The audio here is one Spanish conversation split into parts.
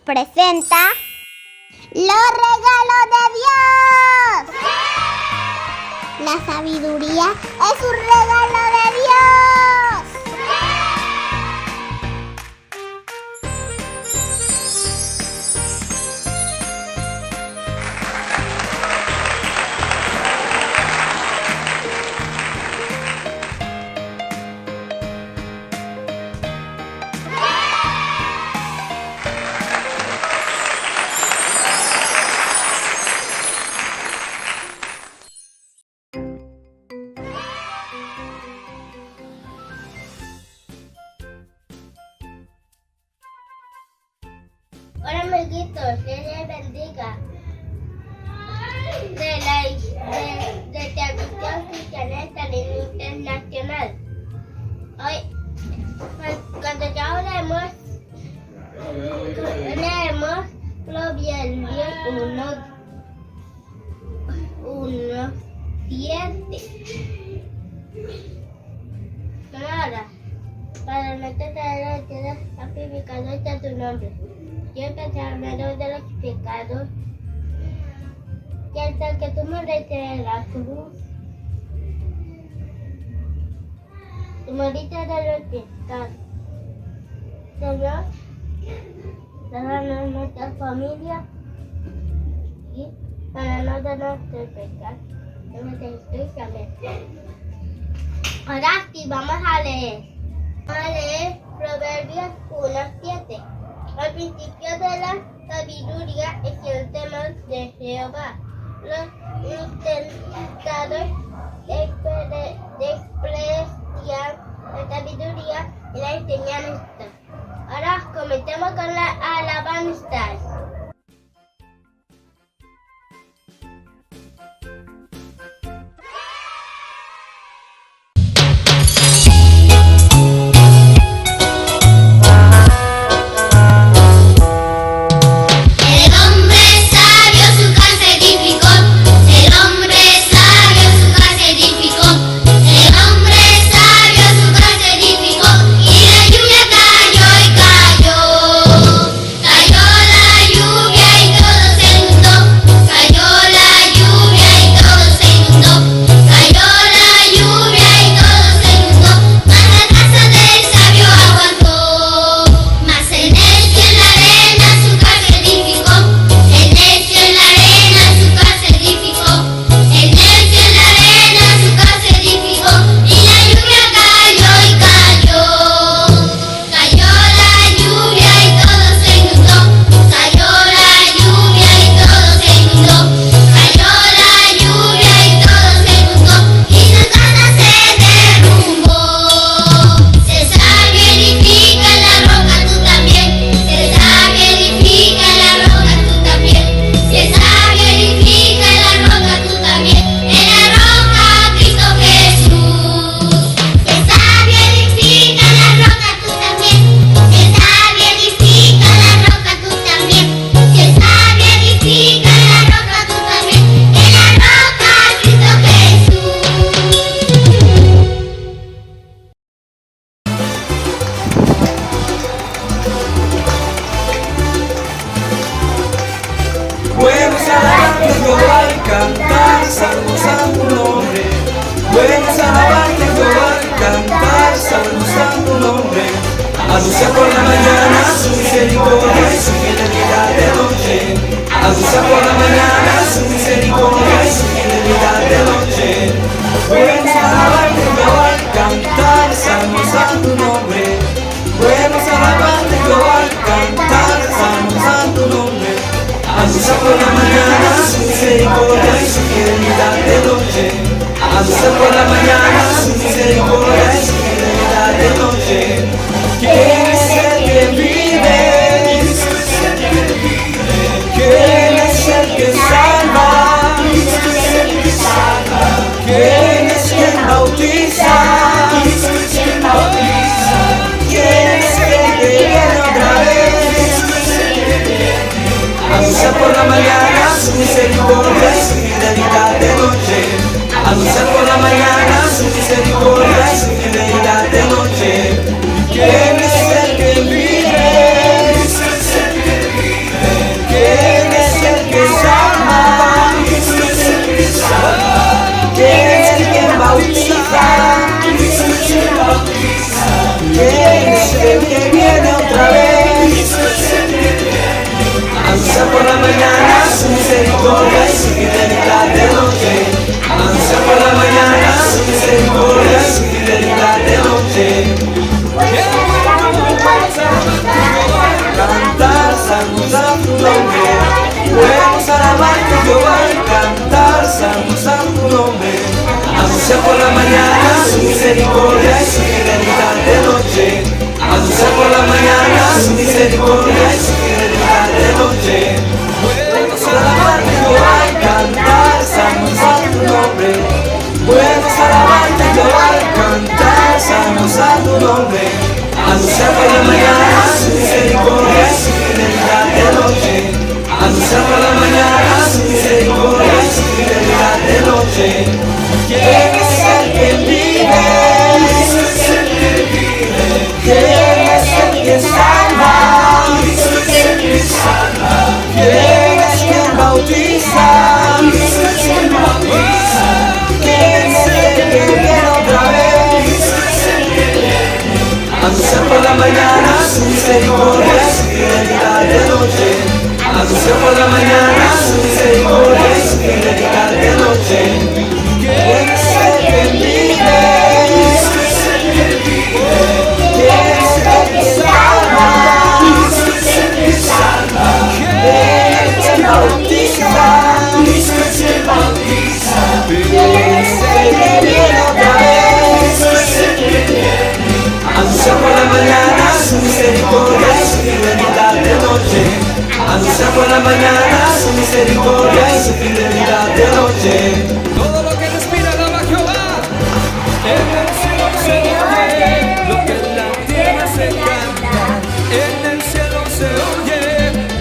presenta Los regalos de Dios. La sabiduría es un regalo de Dios. Hola amiguitos, Dios les bendiga. De Televisión Cristiana Internacional. Hoy, cuando ya leemos Proverbios 1:7. Ahora, para no tratar de tierra, santificado está tu nombre. Yo empecé hablando de los pecados, que hasta que tú moriste en la cruz, tú moriste de los pecados. Señor, salvanos nuestra familia y para no darnos el pecado. Ahora sí, vamos a leer. Proverbios 1:7. Al principio de la sabiduría es el temor de Jehová. Los intentadores desprecian la sabiduría y la enseñanza. Ahora comencemos con la alabanza. Buenos alabantes Jehová y cantar salmos a tu nombre. Buenos alabantes Jehová y cantar salmos a tu nombre. Anuncia por la mañana su misericordia y su fidelidad de noche. Anuncia por la mañana su misericordia y su fidelidad de noche. Buenos alabantes Jehová y cantar salmos a tu nombre. Buenos alabantes Jehová y cantar salmos a tu nombre. Anuncia por la mañana su misericordia y su fidelidad de noche. Anuncia por la mañana su misericordia y su fidelidad de noche. ¿Quién es el que vive? ¿Quién es el que salva? ¿Quién es quien bautiza? ¿Quién es el que viene otra vez? Anuncia por la mañana su misericordia y su fidelidad de noche. Anuncia por la mañana su misericordia y su fidelidad de noche. ¿Quién es el que vive? el que viene otra vez. Anuncia por la mañana su misericordia y su fidelidad de noche. Anuncia por la mañana su misericordia y su fidelidad de noche. Cantar, salmos a tu nombre. Podemos alabarte, Jehová, y cantar, salmos a tu nombre. Anuncia por la mañana su misericordia y su fidelidad de noche. Anuncia por la mañana su misericordia y su fidelidad de noche. Podemos alabarte, Jehová, y cantar, salmos a tu nombre. Podemos alabarte, Jehová, y cantar, salmos a tu nombre. Anuncia por la mañana su misericordia y su fidelidad de noche. Anuncia por la mañana su misericordia y su fidelidad de noche. ¿Quién es el que vive? ¿Quién es el que salva? ¿Quién es quien bautiza? ¿Quién es el que viene otra vez? Anuncia por la mañana su misericordia y su fidelidad de noche. Anuncia por la mañana su misericordia y su fidelidad de noche. ¿Quién es el que vive? ¿Quién es el que salva? ¿Quién es quien bautiza? ¿Quién es el que viene otra vez? Anuncia por la mañana su misericordia y su fidelidad de noche. Anuncia por la mañana su misericordia y su fidelidad de noche. Todo lo que respira alaba a Jehová. En el cielo se oye lo que en la tierra se canta. En el cielo se oye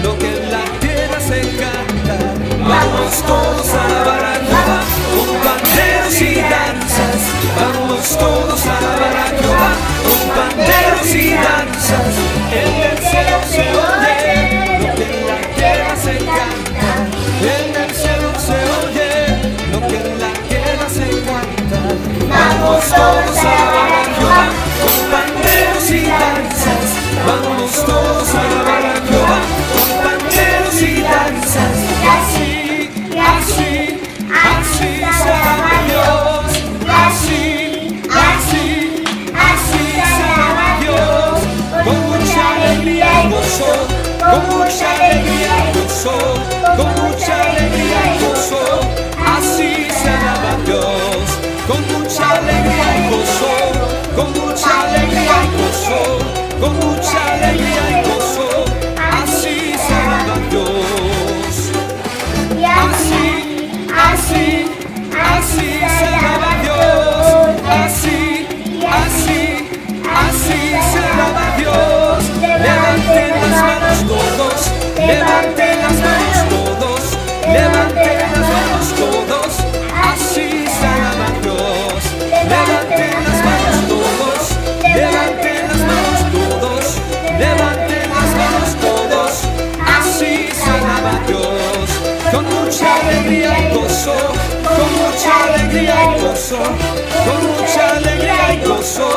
lo que en la tierra se canta. Vamos todos a alabar a Jehová con panderos y danzas. Vamos todos a alabar a Jehová con panderos y danzas. En el cielo se oye lo que en la tierra se canta. En el cielo se oye lo que en la tierra se canta. Vamos todos a alabar a Jehová con panderos y danzas. Vamos todos a alabar a Jehová con panderos y danzas. Y así, así, así se alaba a Dios. Así, así, así se alaba a Dios. Con mucha alegría y gozo, con mucha alegría y gozo, con mucha alegría y gozo. Así se alaba a Dios. Con mucha alegría y gozo, con mucha alegría y gozo, con mucha alegría y gozo. Así se alaba a Dios. Así, así, así se alaba a Dios. Así, así, así se alaba a Dios. Levanten las manos todos, levanten las manos todos, levanten las manos todos. Así se alaba a Dios. Levanten las manos todos, levanten las manos todos, levanten las manos todos. Así se alaba a Dios. Con mucha alegría y gozo, con mucha alegría y gozo, con mucha alegría y gozo.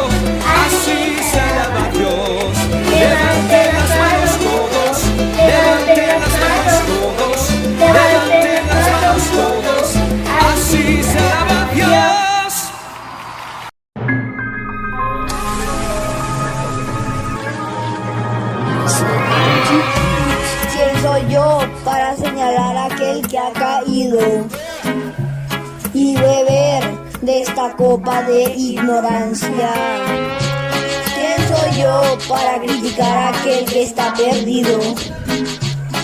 Así se alaba a Dios. Levanten las manos todos, levanten las manos todos, levanten las manos todos. Así se alaba a Dios. ¿Quién soy yo para señalar a aquel que ha caído y beber de esta copa de ignorancia? ¿Quién soy yo para criticar a aquel que está perdido?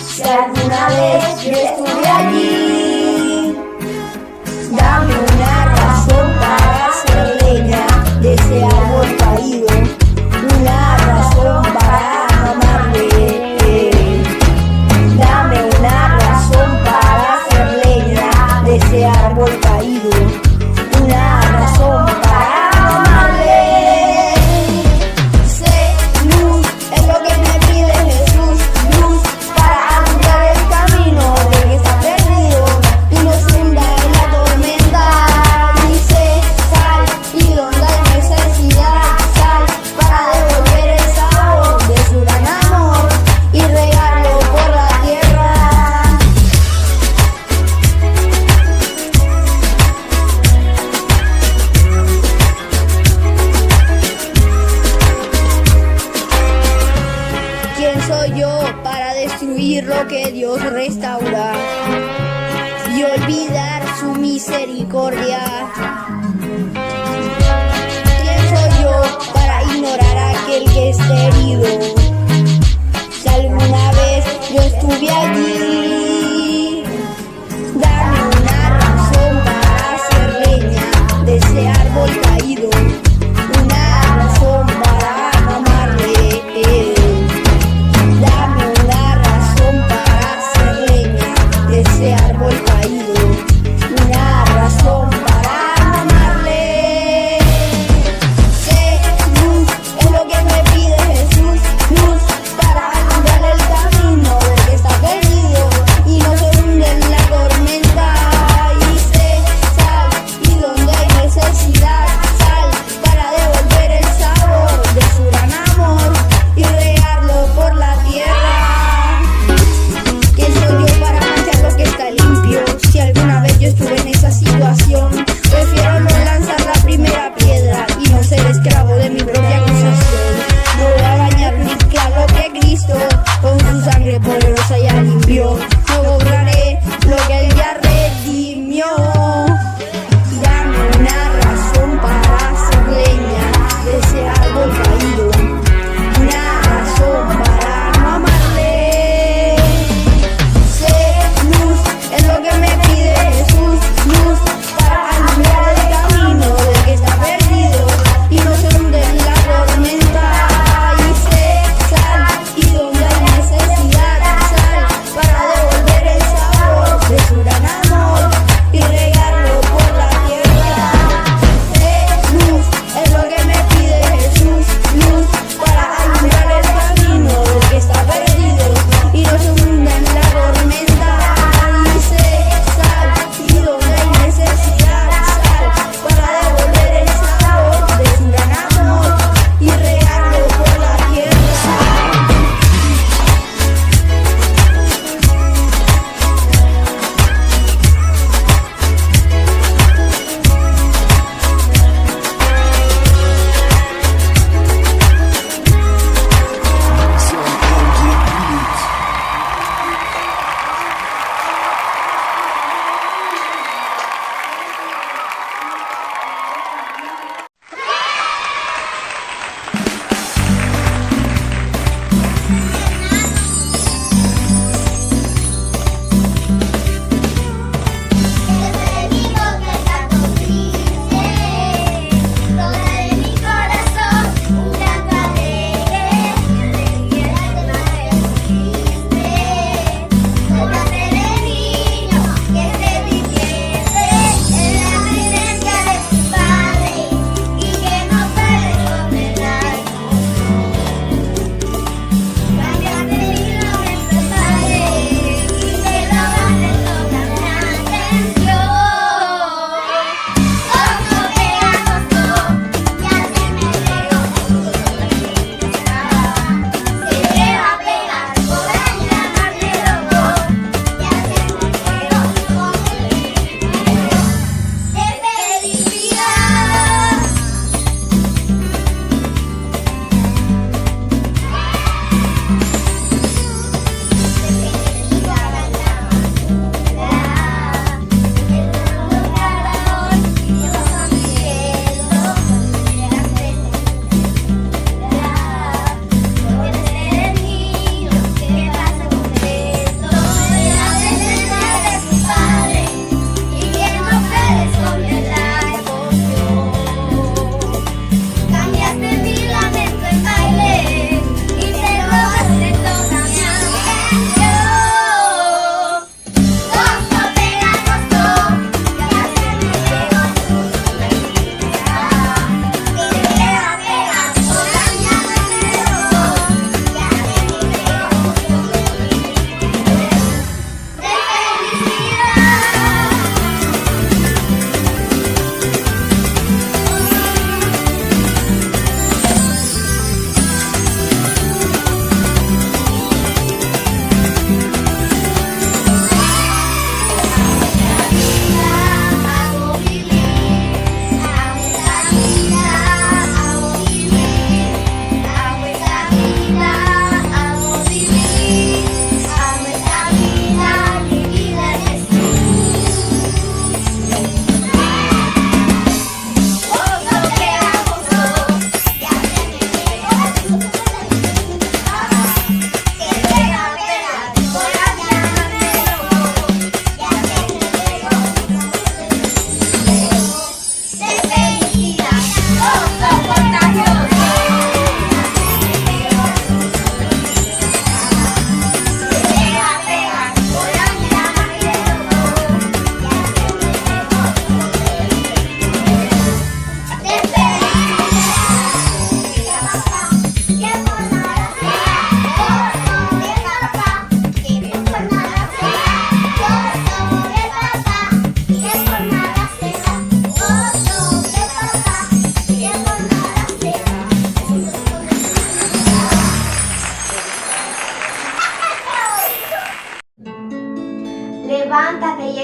Si alguna vez yo estuve allí, dame una razón para hacer leña de ese árbol caído, una razón para amarle. Dame una razón para hacer leña de ese árbol caído, una razón para amarle. Sé luz, es lo que me pide Jesús, luz para alumbrar el camino del que está perdido y nos hunda en la tormenta. Y sé sal y donde hay necesidad, sal destruir lo que Dios restaura y olvidar su misericordia. ¿Quién soy yo para ignorar a aquel que está herido? Si alguna vez yo estuve allí, dame una razón para hacer leña de ese árbol caído, una razón para amarle. Dame una razón para hacer leña de ese árbol caído, una razón para amarle. Sé luz, es lo que me pide Jesús.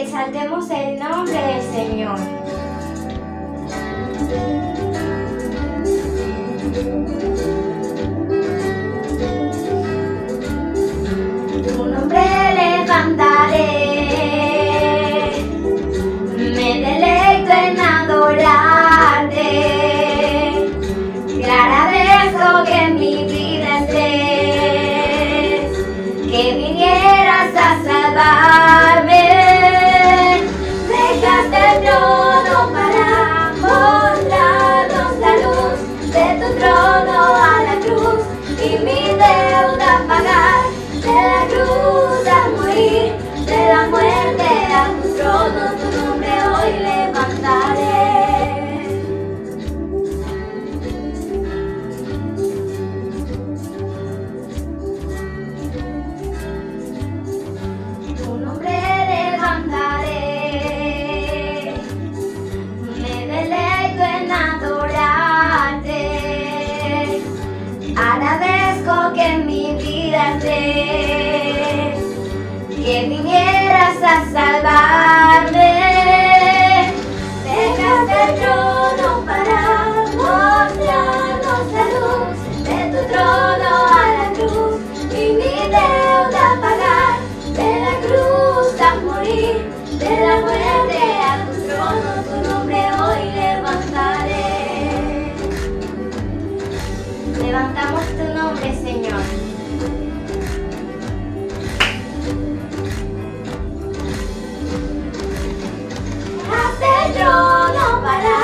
exaltemos el nombre del Señor. Tu nombre levantaré, me deleito en adorarte, que agradezco que en mi vida estés, que vinieras a salvarme, dejaste el trono para mostrarnos la luz, de tu trono a la cruz y mi deuda pagar, de la cruz a morir, de la muerte a tu trono, tu nombre hoy levantaré. Tu nombre levantaré, me deleito en adorarte, agradezco que en mi vida estés, que vinieras a salvarme, dejaste el trono para mostrarnos la luz, de tu trono a la cruz y mi deuda pagar, de la cruz a morir, de la muerte a tu trono, tu nombre hoy levantaré. Levantamos tu nombre, Señor. Haz el trono para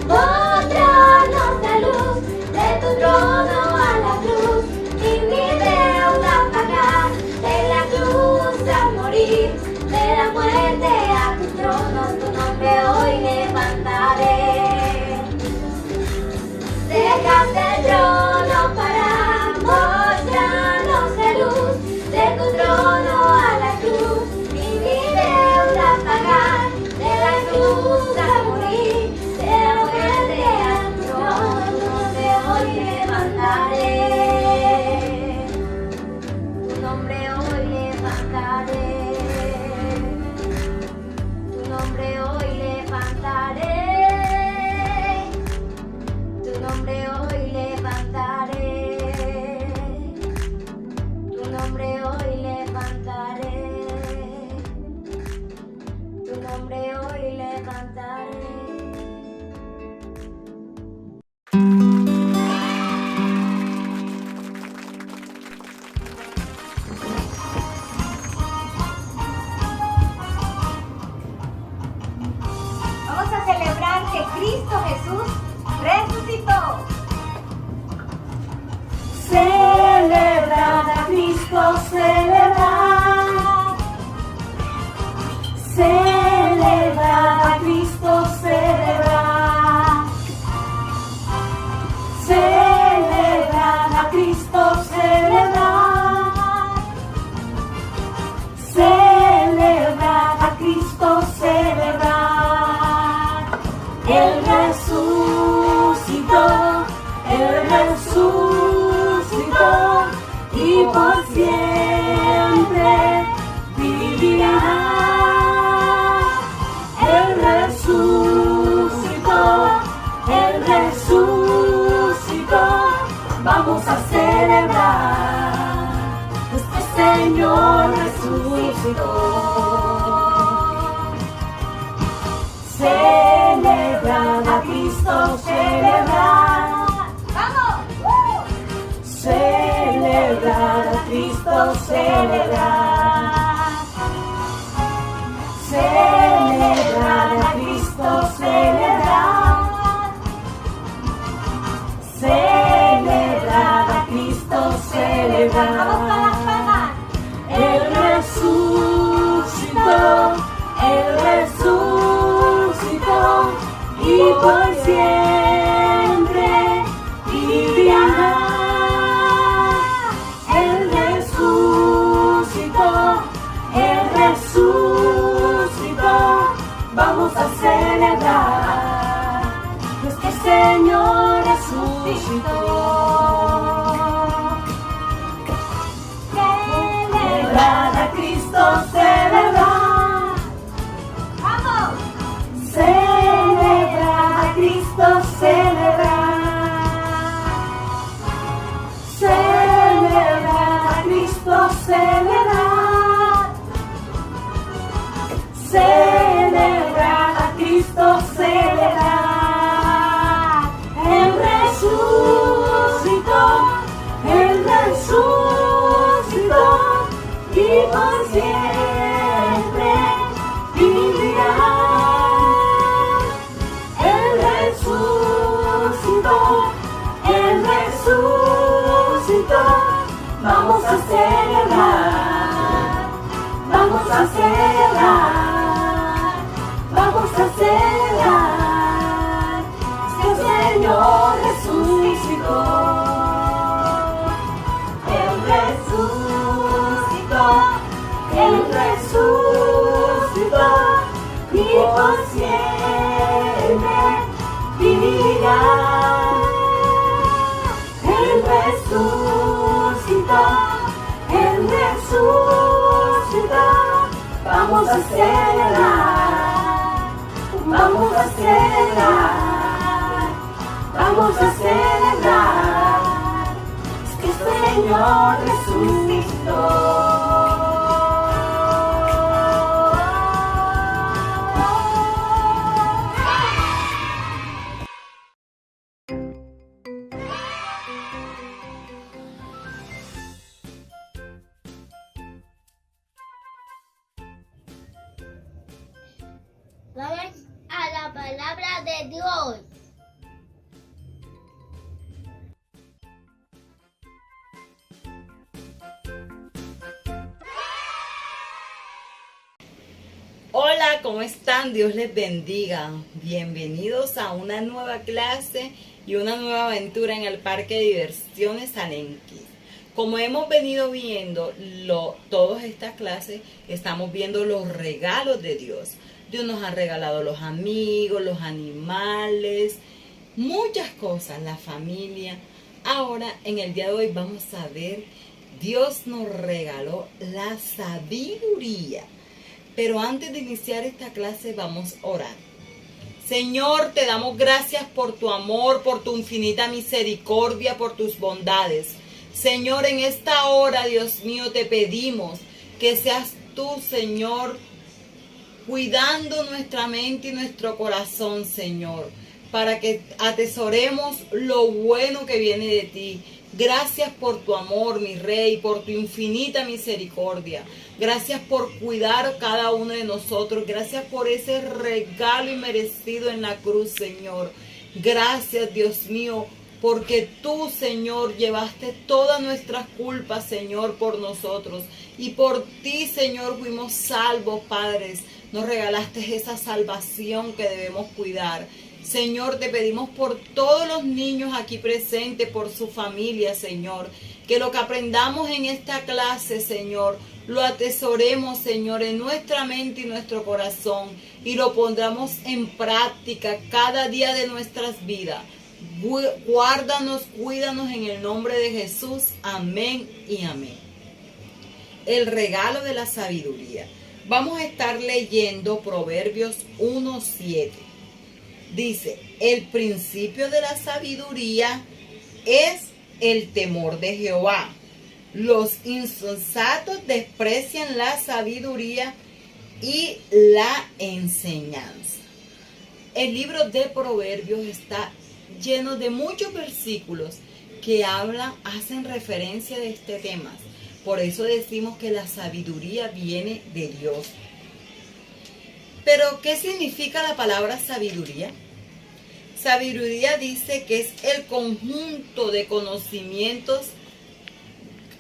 mostrarnos la luz, de tu trono a la cruz y mi deuda pagar, de la cruz a morir, de la muerte a tu trono, tu nombre hoy levantaré. Dejaste el trono para mostrarnos la luz, de tu trono a la cruz y mi deuda pagar, de la cruz a morir, de la muerte a tu trono, tu nombre hoy levantaré. Tu nombre hoy levantaré. Tu nombre hoy levantaré. Tu nombre hoy levantaré, tu nombre hoy levantaré, tu nombre hoy levantaré. Vamos a celebrar que Cristo Jesús resucitó. Celebrar a Cristo, celebrar. Celebrar a Cristo, celebrar. Celebrar a Cristo, celebrar. Celebrar a Cristo, celebrar. Él resucitó, Él resucitó y por siempre vivirá. Él resucitó, Él resucitó. Vamos a celebrar, nuestro Señor resucitó. Celebrar a Cristo, celebrar. ¡Vamos! Celebrar a Cristo, celebrar. Celebrar a Cristo, celebrar. Celebrar a Cristo, celebrar. Él resucitó, Él resucitó y por siempre vivirá. Él resucitó, Él resucitó. Vamos a celebrar, nuestro Señor resucitó. celebrar, celebrar a Cristo, celebrar. Él resucitó, Él resucitó y por siempre vivirá. Él resucitó, Él resucitó. Vamos a celebrar, vamos a celebrar, vamos a celebrar. Si el Señor resucitó, Él resucitó, Él resucitó y por siempre vivirá. Él resucitó, Él resucitó. Vamos a celebrar, vamos a celebrar, vamos a celebrar. Es que el Señor resucitó. Vamos a la palabra de Dios. Hola, ¿cómo están? Dios les bendiga. Bienvenidos a una nueva clase y una nueva aventura en el Parque de Diversiones Alenquí. Como hemos venido viendo todas estas clases, estamos viendo los regalos de Dios. Dios nos ha regalado los amigos, los animales, muchas cosas, la familia. Ahora, en el día de hoy vamos a ver, Dios nos regaló la sabiduría. Pero antes de iniciar esta clase vamos a orar. Señor, te damos gracias por tu amor, por tu infinita misericordia, por tus bondades. Señor, en esta hora, Dios mío, te pedimos que seas tú, Señor, cuidando nuestra mente y nuestro corazón, Señor, para que atesoremos lo bueno que viene de ti. Gracias por tu amor, mi Rey, por tu infinita misericordia. Gracias por cuidar cada uno de nosotros. Gracias por ese regalo inmerecido en la cruz, Señor. Gracias, Dios mío, porque tú, Señor, llevaste todas nuestras culpas, Señor, por nosotros. Y por ti, Señor, fuimos salvos, Padres. Nos regalaste esa salvación que debemos cuidar. Señor, te pedimos por todos los niños aquí presentes, por su familia, Señor. Que lo que aprendamos en esta clase, Señor, lo atesoremos, Señor, en nuestra mente y nuestro corazón. Y lo pondremos en práctica cada día de nuestras vidas. Guárdanos, cuídanos en el nombre de Jesús. Amén y amén. El regalo de la sabiduría. Vamos a estar leyendo Proverbios 1:7. Dice, el principio de la sabiduría es el temor de Jehová. Los insensatos desprecian la sabiduría y la enseñanza. El libro de Proverbios está lleno de muchos versículos que hacen referencia de este tema. Por eso decimos que la sabiduría viene de Dios. Pero, ¿qué significa la palabra sabiduría? Sabiduría dice que es el conjunto de conocimientos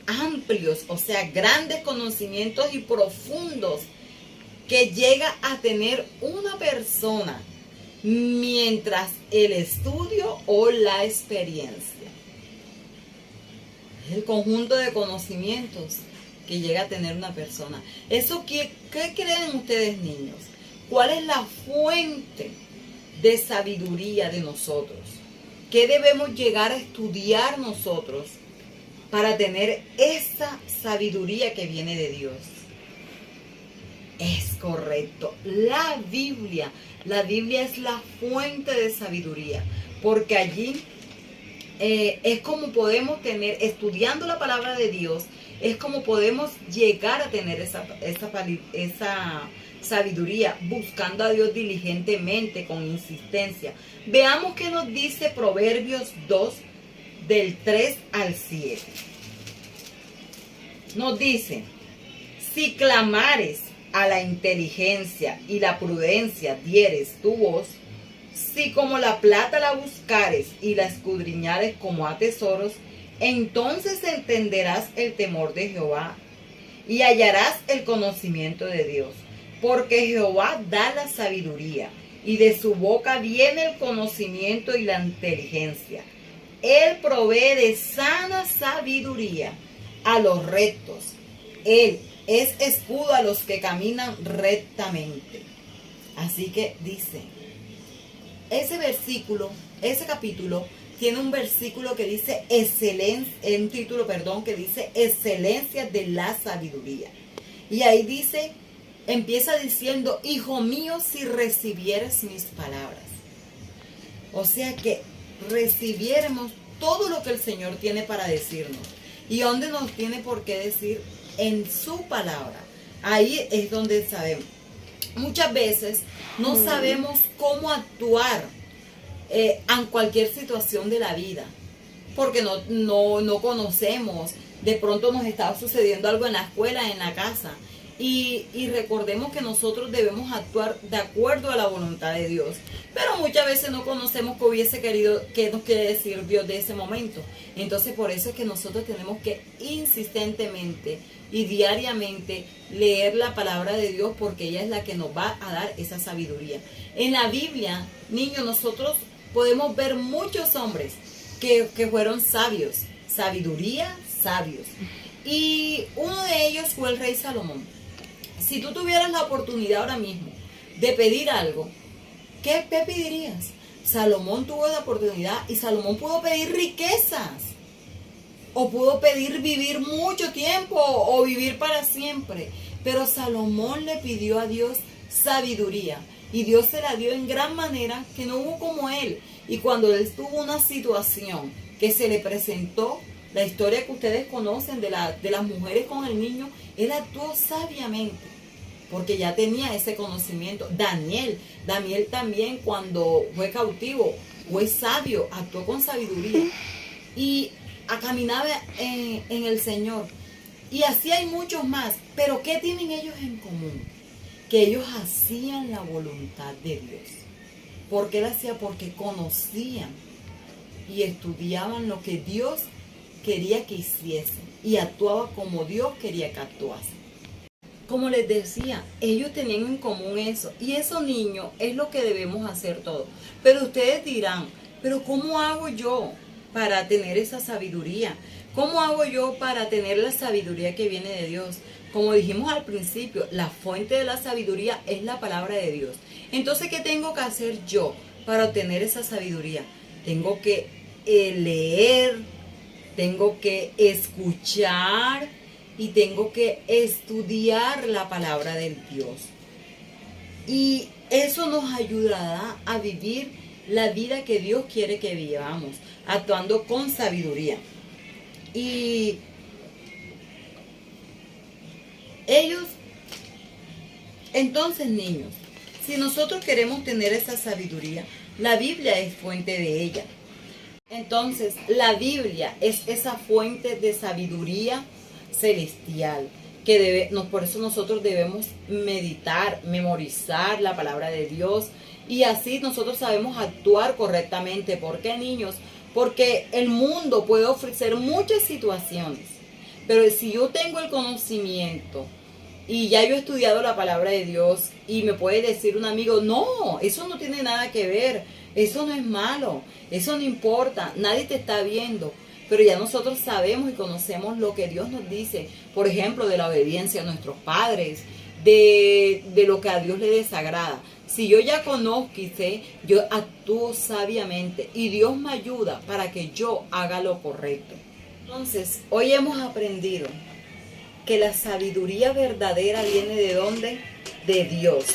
amplios, o sea, grandes conocimientos y profundos que llega a tener una persona mientras el estudio o la experiencia. Es el conjunto de conocimientos que llega a tener una persona. ¿Eso qué creen ustedes, niños? ¿Cuál es la fuente de sabiduría de nosotros? ¿Qué debemos llegar a estudiar nosotros para tener esa sabiduría que viene de Dios? Es correcto, la Biblia. La Biblia es la fuente de sabiduría, porque allí es como podemos tener, estudiando la palabra de Dios, es como podemos llegar a tener esa sabiduría, buscando a Dios diligentemente, con insistencia. Veamos qué nos dice Proverbios 2, del 3 al 7. Nos dice: si clamares a la inteligencia y la prudencia dieres tu voz, si como la plata la buscares y la escudriñares como a tesoros, entonces entenderás el temor de Jehová y hallarás el conocimiento de Dios. Porque Jehová da la sabiduría, y de su boca viene el conocimiento y la inteligencia. Él provee de sana sabiduría a los rectos. Él es escudo a los que caminan rectamente. Así que dice, ese versículo, ese capítulo, tiene un versículo que dice un título, que dice excelencia de la sabiduría. Y ahí dice, empieza diciendo: hijo mío, si recibieras mis palabras. O sea que recibiéramos todo lo que el Señor tiene para decirnos. ¿Y dónde nos tiene por qué decir? En su palabra. Ahí es donde sabemos. Muchas veces no sabemos cómo actuar en cualquier situación de la vida, porque no conocemos. De pronto nos está sucediendo algo en la escuela, en la casa, y recordemos que nosotros debemos actuar de acuerdo a la voluntad de Dios, pero muchas veces no conocemos qué nos quiere decir Dios de ese momento. Entonces por eso es que nosotros tenemos que insistentemente y diariamente leer la palabra de Dios, porque ella es la que nos va a dar esa sabiduría. En la Biblia, niños, nosotros podemos ver muchos hombres que fueron sabios, sabiduría, sabios. Y uno de ellos fue el rey Salomón. Si tú tuvieras la oportunidad ahora mismo de pedir algo, ¿qué pedirías? Salomón tuvo la oportunidad y Salomón pudo pedir riquezas, o pudo pedir vivir mucho tiempo, o vivir para siempre. Pero Salomón le pidió a Dios sabiduría, y Dios se la dio en gran manera, que no hubo como él. Y cuando él tuvo una situación que se le presentó, la historia que ustedes conocen de las mujeres con el niño, él actuó sabiamente, porque ya tenía ese conocimiento. Daniel también, cuando fue cautivo, fue sabio, actuó con sabiduría y caminaba en el Señor. Y así hay muchos más. Pero ¿qué tienen ellos en común? Que ellos hacían la voluntad de Dios. ¿Por qué la hacían? Porque conocían y estudiaban lo que Dios quería que hiciesen, y actuaba como Dios quería que actuasen. Como les decía, ellos tenían en común eso, y eso, niños, es lo que debemos hacer todos. Pero ustedes dirán: pero ¿cómo hago yo para tener esa sabiduría? ¿Cómo hago yo para tener la sabiduría que viene de Dios? Como dijimos al principio, la fuente de la sabiduría es la palabra de Dios. Entonces, ¿qué tengo que hacer yo para obtener esa sabiduría? Tengo que leer, tengo que escuchar y tengo que estudiar la palabra del Dios. Y eso nos ayudará a vivir la vida que Dios quiere que vivamos, actuando con sabiduría. Y ellos, entonces, niños, si nosotros queremos tener esa sabiduría, la Biblia es fuente de ella. Entonces, la Biblia es esa fuente de sabiduría celestial, por eso nosotros debemos meditar, memorizar la palabra de Dios, y así nosotros sabemos actuar correctamente. ¿Por qué, niños? Porque el mundo puede ofrecer muchas situaciones, pero si yo tengo el conocimiento y ya yo he estudiado la palabra de Dios, y me puede decir un amigo: no, eso no tiene nada que ver, eso no es malo, eso no importa, nadie te está viendo. Pero ya nosotros sabemos y conocemos lo que Dios nos dice, por ejemplo, de la obediencia a nuestros padres, de lo que a Dios le desagrada. Si yo ya conozco y sé, yo actúo sabiamente, y Dios me ayuda para que yo haga lo correcto. Entonces, hoy hemos aprendido que la sabiduría verdadera viene ¿de dónde? De Dios.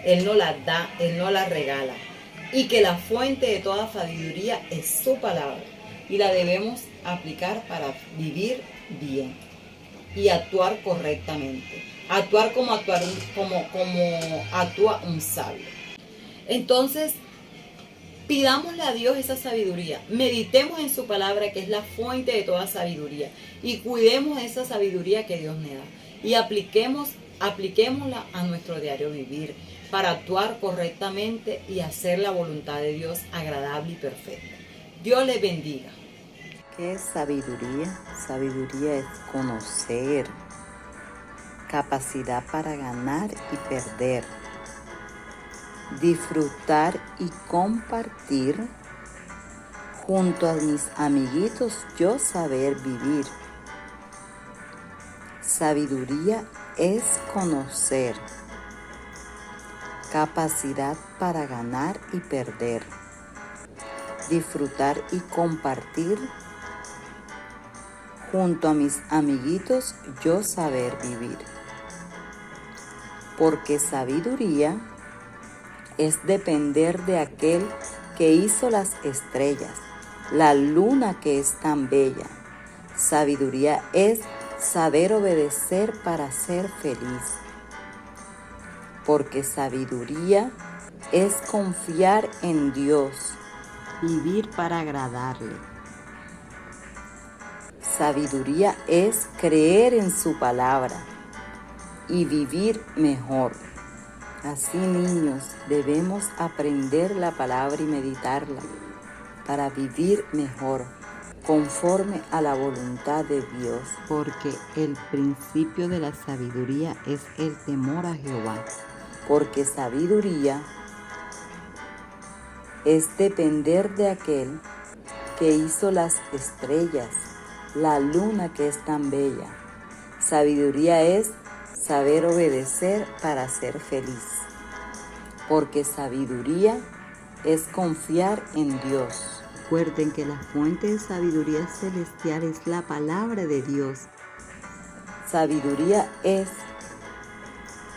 Él nos la da, Él nos la regala. Y que la fuente de toda sabiduría es su palabra. y la debemos aplicar para vivir bien y actuar correctamente. Actuar como actúa un sabio. Entonces, pidámosle a Dios esa sabiduría. Meditemos en su palabra, que es la fuente de toda sabiduría. Y cuidemos esa sabiduría que Dios me da. Y apliquémosla a nuestro diario vivir para actuar correctamente y hacer la voluntad de Dios agradable y perfecta. Dios les bendiga. ¿Qué es sabiduría? Sabiduría es conocer, capacidad para ganar y perder, disfrutar y compartir, junto a mis amiguitos yo saber vivir. Sabiduría es conocer, capacidad para ganar y perder, disfrutar y compartir, junto a mis amiguitos yo saber vivir. Porque sabiduría es depender de aquel que hizo las estrellas, la luna que es tan bella. Sabiduría es saber obedecer para ser feliz. Porque sabiduría es confiar en Dios, vivir para agradarle. Sabiduría es creer en su palabra y vivir mejor. Así, niños, debemos aprender la palabra y meditarla para vivir mejor, conforme a la voluntad de Dios. Porque el principio de la sabiduría es el temor a Jehová. Porque sabiduría es depender de aquel que hizo las estrellas, la luna que es tan bella. Sabiduría es saber obedecer para ser feliz. Porque sabiduría es confiar en Dios. Recuerden que la fuente de sabiduría celestial es la palabra de Dios. Sabiduría es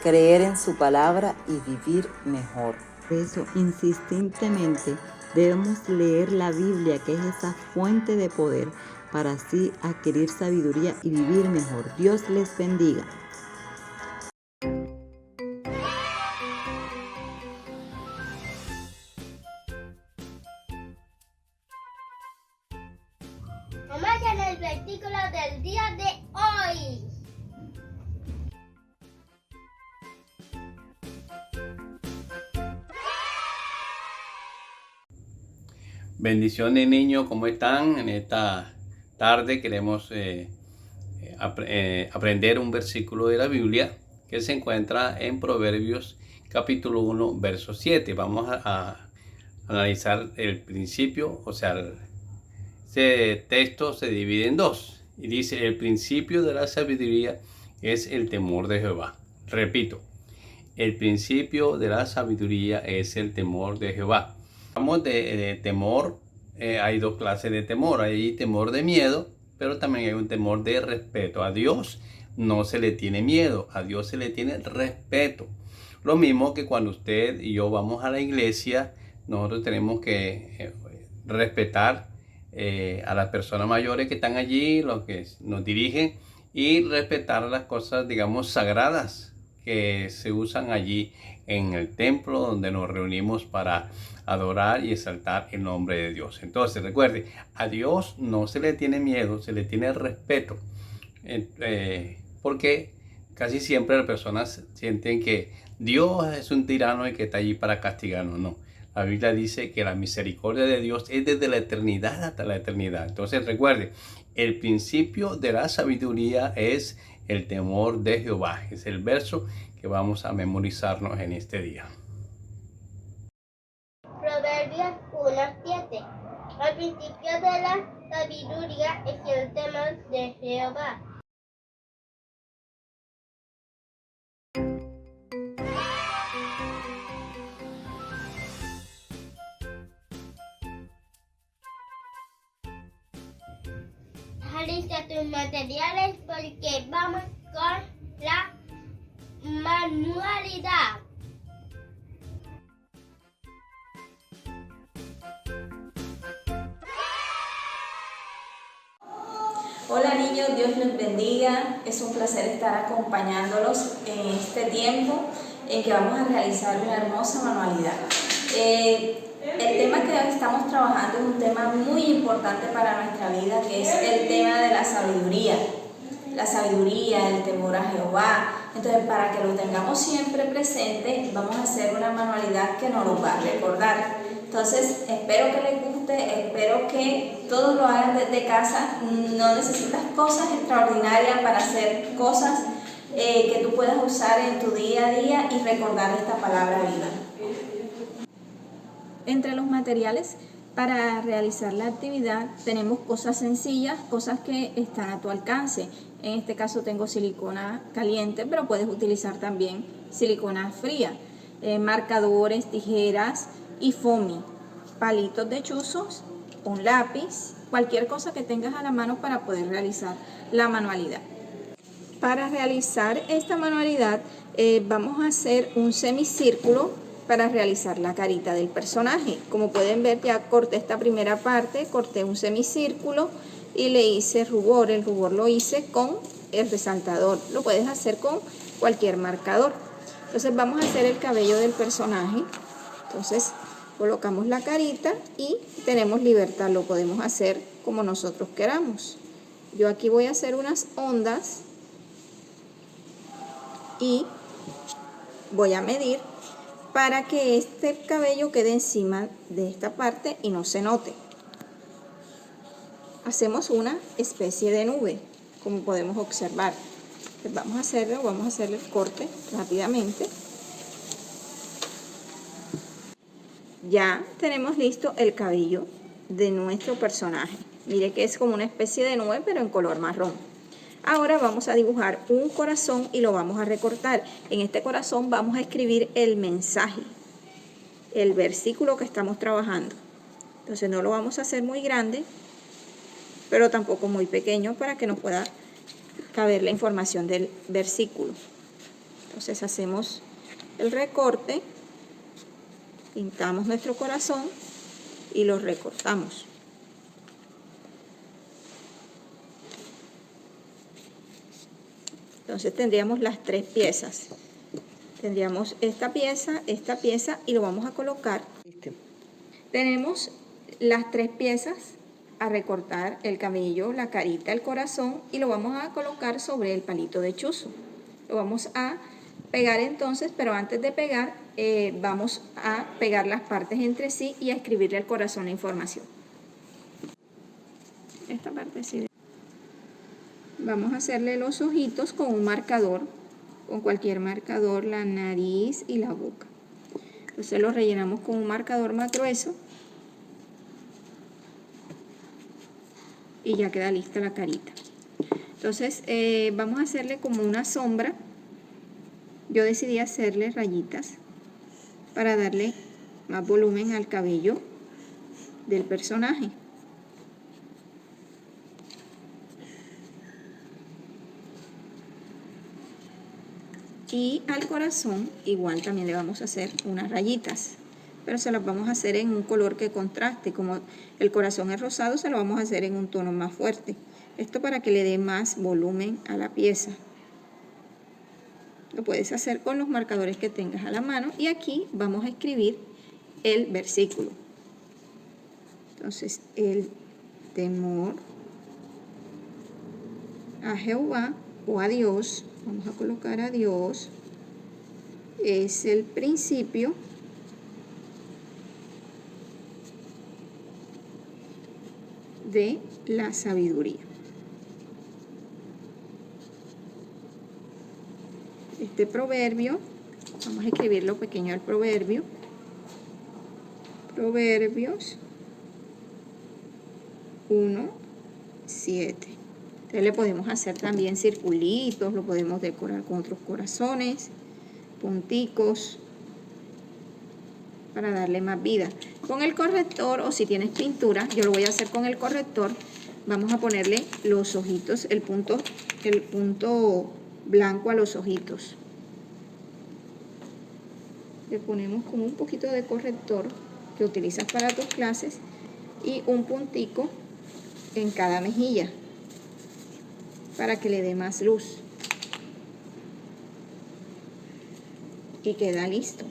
creer en su palabra y vivir mejor. Por eso, insistentemente, debemos leer la Biblia, que es esa fuente de poder, para así adquirir sabiduría y vivir mejor. Dios les bendiga. Vamos en el versículo del día de hoy. Bendiciones, niños, ¿cómo están? En esta tarde queremos aprender un versículo de la Biblia que se encuentra en Proverbios capítulo 1, verso 7. Vamos a analizar el principio, o sea, este texto se divide en dos y dice: el principio de la sabiduría es el temor de Jehová. Repito, el principio de la sabiduría es el temor de Jehová. Hablamos de temor, hay dos clases de temor. Hay temor de miedo, pero también hay un temor de respeto. A Dios no se le tiene miedo, a Dios se le tiene respeto. Lo mismo que cuando usted y yo vamos a la iglesia, nosotros tenemos que respetar a las personas mayores que están allí, los que nos dirigen, y respetar las cosas, digamos, sagradas que se usan allí en el templo donde nos reunimos para adorar y exaltar el nombre de Dios. Entonces, recuerde, a Dios no se le tiene miedo, se le tiene respeto, porque casi siempre las personas sienten que Dios es un tirano y que está allí para castigarnos. No, la Biblia dice que la misericordia de Dios es desde la eternidad hasta la eternidad. Entonces, recuerde, el principio de la sabiduría es el temor de Jehová. Es el verso que vamos a memorizarnos en este día. Proverbios 1:7. Al principio de la sabiduría es el temor de Jehová. Alista tus materiales porque vamos con la manualidad. Hola niños, Dios les bendiga. Es un placer estar acompañándolos en este tiempo en que vamos a realizar una hermosa manualidad. El tema que estamos trabajando es un tema muy importante para nuestra vida, que es el tema de la sabiduría. La sabiduría, el temor a Jehová. Entonces, para que lo tengamos siempre presente, vamos a hacer una manualidad que nos lo va a recordar. Entonces, espero que les guste, espero que todos lo hagan desde casa. No necesitas cosas extraordinarias para hacer cosas que tú puedas usar en tu día a día y recordar esta palabra viva. Entre los materiales para realizar la actividad tenemos cosas sencillas, cosas que están a tu alcance. En este caso tengo silicona caliente, pero puedes utilizar también silicona fría. Marcadores, tijeras y foamy, palitos de chuzos, un lápiz, cualquier cosa que tengas a la mano para poder realizar la manualidad. Para realizar esta manualidad vamos a hacer un semicírculo para realizar la carita del personaje. Como pueden ver, ya corté esta primera parte, corté un semicírculo y le hice rubor. El rubor lo hice con el resaltador, lo puedes hacer con cualquier marcador. Entonces vamos a hacer el cabello del personaje. Entonces colocamos la carita y tenemos libertad, lo podemos hacer como nosotros queramos. Yo aquí voy a hacer unas ondas y voy a medir para que este cabello quede encima de esta parte y no se note. Hacemos una especie de nube, como podemos observar. Pues vamos a hacerle el corte rápidamente. Ya tenemos listo el cabello de nuestro personaje. Mire que es como una especie de nube, pero en color marrón. Ahora vamos a dibujar un corazón y lo vamos a recortar. En este corazón vamos a escribir el mensaje, el versículo que estamos trabajando. Entonces no lo vamos a hacer muy grande, pero tampoco muy pequeño, para que nos pueda caber la información del versículo. Entonces hacemos el recorte, pintamos nuestro corazón y lo recortamos. Entonces tendríamos las tres piezas. Tendríamos esta pieza y lo vamos a colocar. Tenemos las tres piezas a recortar: el cabello, la carita, el corazón, y lo vamos a colocar sobre el palito de chuzo. Lo vamos a pegar entonces, pero antes de pegar vamos a pegar las partes entre sí y a escribirle al corazón la información. Esta parte sí. Vamos a hacerle los ojitos con un marcador, con cualquier marcador, la nariz y la boca. Entonces lo rellenamos con un marcador más grueso y ya queda lista la carita. Entonces vamos a hacerle como una sombra. Yo decidí hacerle rayitas para darle más volumen al cabello del personaje. Y al corazón igual también le vamos a hacer unas rayitas, pero se las vamos a hacer en un color que contraste. Como el corazón es rosado, se lo vamos a hacer en un tono más fuerte. Esto para que le dé más volumen a la pieza. Lo puedes hacer con los marcadores que tengas a la mano, y aquí vamos a escribir el versículo. Entonces, el temor a Jehová o a Dios, vamos a colocar a Dios, es el principio de la sabiduría. Este proverbio, vamos a escribirlo pequeño al proverbio. Proverbios 1:7. Entonces le podemos hacer también circulitos, lo podemos decorar con otros corazones, punticos, para darle más vida. Con el corrector, o si tienes pintura, yo lo voy a hacer con el corrector, vamos a ponerle los ojitos, el punto blanco a los ojitos. Le ponemos como un poquito de corrector que utilizas para tus clases y un puntico en cada mejilla. para que le dé más luz. Y queda listo.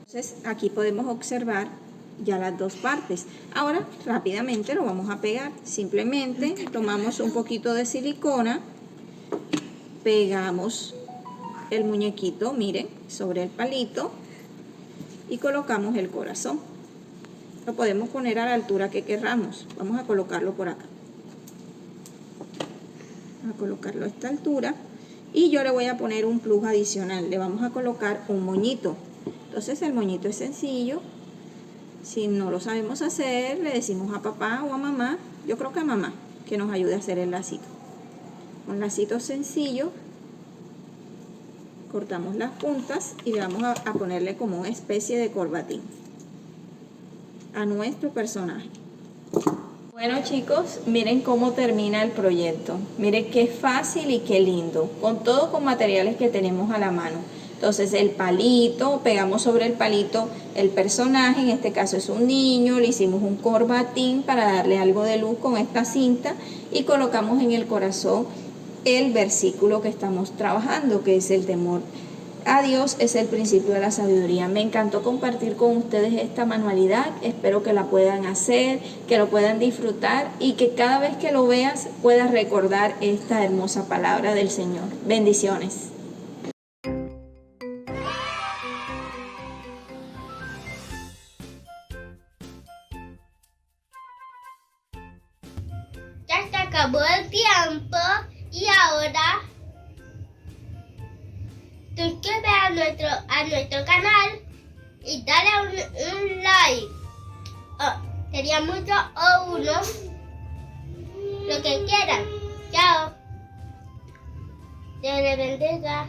Entonces aquí podemos observar ya las dos partes. Ahora rápidamente lo vamos a pegar. Simplemente tomamos un poquito de silicona, pegamos el muñequito, miren, sobre el palito y colocamos el corazón. Lo podemos poner a la altura que querramos. Vamos a colocarlo por acá. Vamos a colocarlo a esta altura. Y yo le voy a poner un plus adicional. Le vamos a colocar un moñito. Entonces el moñito es sencillo. Si no lo sabemos hacer, le decimos a papá o a mamá. Yo creo que a mamá, que nos ayude a hacer el lacito. Un lacito sencillo. Cortamos las puntas y le vamos a ponerle como una especie de corbatín a nuestro personaje. Bueno chicos, miren cómo termina el proyecto. Miren qué fácil y qué lindo. Con materiales que tenemos a la mano. Entonces el palito, pegamos sobre el palito el personaje, en este caso es un niño, le hicimos un corbatín para darle algo de luz con esta cinta y colocamos en el corazón el versículo que estamos trabajando, que es el temor a Dios es el principio de la sabiduría. Me encantó compartir con ustedes esta manualidad. Espero que la puedan hacer, que lo puedan disfrutar y que cada vez que lo veas puedas recordar esta hermosa palabra del Señor. Bendiciones. Ya se acabó el tiempo y ahora suscríbete a nuestro canal y dale un like. Sería mucho o uno, lo que quieran. Chao. Dios les bendiga.